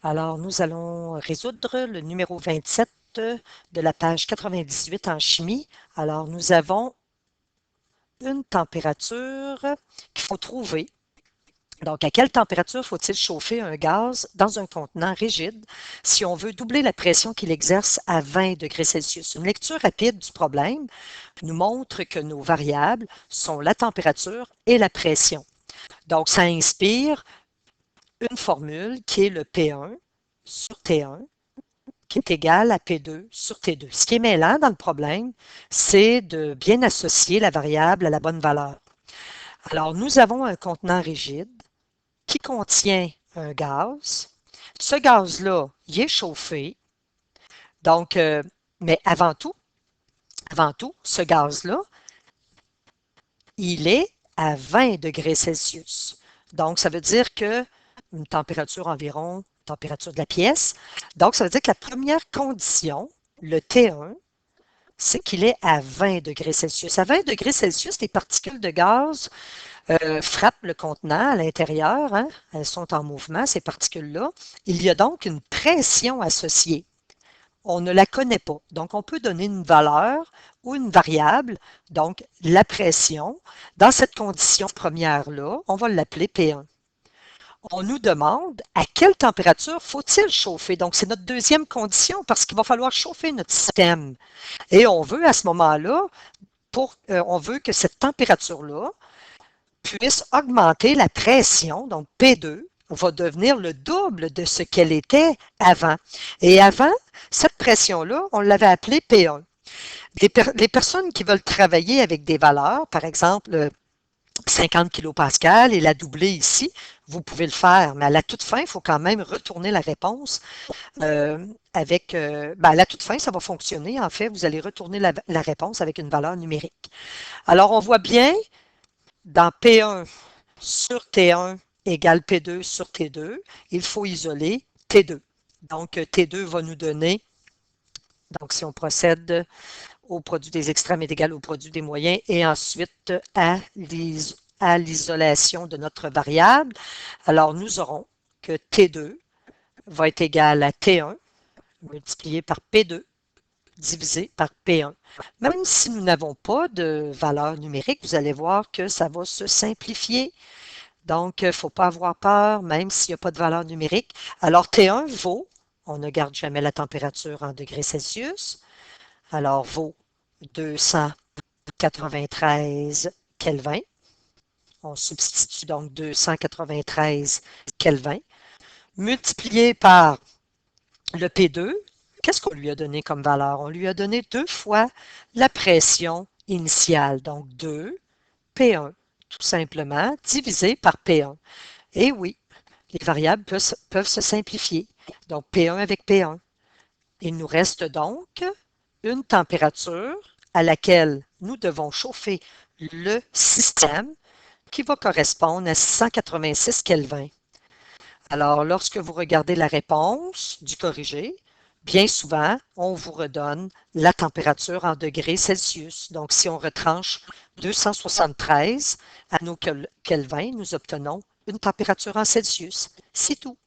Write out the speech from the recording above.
Alors, nous allons résoudre le numéro 27 de la page 98 en chimie. Alors, nous avons une température qu'il faut trouver. Donc, à quelle température faut-il chauffer un gaz dans un contenant rigide si on veut doubler la pression qu'il exerce à 20 degrés Celsius? Une lecture rapide du problème nous montre que nos variables sont la température et la pression. Donc, ça inspire une formule qui est le P1 sur T1 qui est égal à P2 sur T2. Ce qui est mêlant dans le problème, c'est de bien associer la variable à la bonne valeur. Alors, nous avons un contenant rigide qui contient un gaz. Ce gaz-là, il est chauffé. Donc, mais avant tout, ce gaz-là, il est à 20 degrés Celsius. Donc, ça veut dire que une température environ, température de la pièce. Donc, ça veut dire que la première condition, le T1, c'est qu'il est à 20 degrés Celsius. À 20 degrés Celsius, les particules de gaz frappent le contenant à l'intérieur. Hein? Elles sont en mouvement, ces particules-là. Il y a donc une pression associée. On ne la connaît pas. Donc, on peut donner une valeur ou une variable, donc la pression. Dans cette condition première-là, on va l'appeler P1. On nous demande à quelle température faut-il chauffer. Donc, c'est notre deuxième condition parce qu'il va falloir chauffer notre système. Et on veut à ce moment-là, on veut que cette température-là puisse augmenter la pression, donc P2 va devenir le double de ce qu'elle était avant. Et avant, cette pression-là, on l'avait appelée P1. Les personnes qui veulent travailler avec des valeurs, par exemple 50 kPa et la doubler ici, vous pouvez le faire, mais à la toute fin, il faut quand même retourner la réponse à la toute fin, ça va fonctionner. En fait, vous allez retourner la réponse avec une valeur numérique. Alors, on voit bien dans P1 sur T1 égale P2 sur T2, il faut isoler T2. Donc, T2 va nous donner, donc si on procède au produit des extrêmes est égal au produit des moyens et ensuite à l'isolation de notre variable, alors nous aurons que T2 va être égal à T1 multiplié par P2 divisé par P1. Même si nous n'avons pas de valeur numérique, vous allez voir que ça va se simplifier. Donc, il ne faut pas avoir peur, même s'il n'y a pas de valeur numérique. Alors, T1 vaut, on ne garde jamais la température en degrés Celsius, alors vaut 293 Kelvin. On substitue donc 293 Kelvin, multiplié par le P2. Qu'est-ce qu'on lui a donné comme valeur? On lui a donné 2 fois la pression initiale, donc 2 P1, tout simplement, divisé par P1. Et oui, les variables peuvent se simplifier. Donc, P1 avec P1. Il nous reste donc une température à laquelle nous devons chauffer le système qui va correspondre à 686 Kelvin. Alors, lorsque vous regardez la réponse du corrigé, bien souvent, on vous redonne la température en degrés Celsius. Donc, si on retranche 273 à nos Kelvin, nous obtenons une température en Celsius. C'est tout.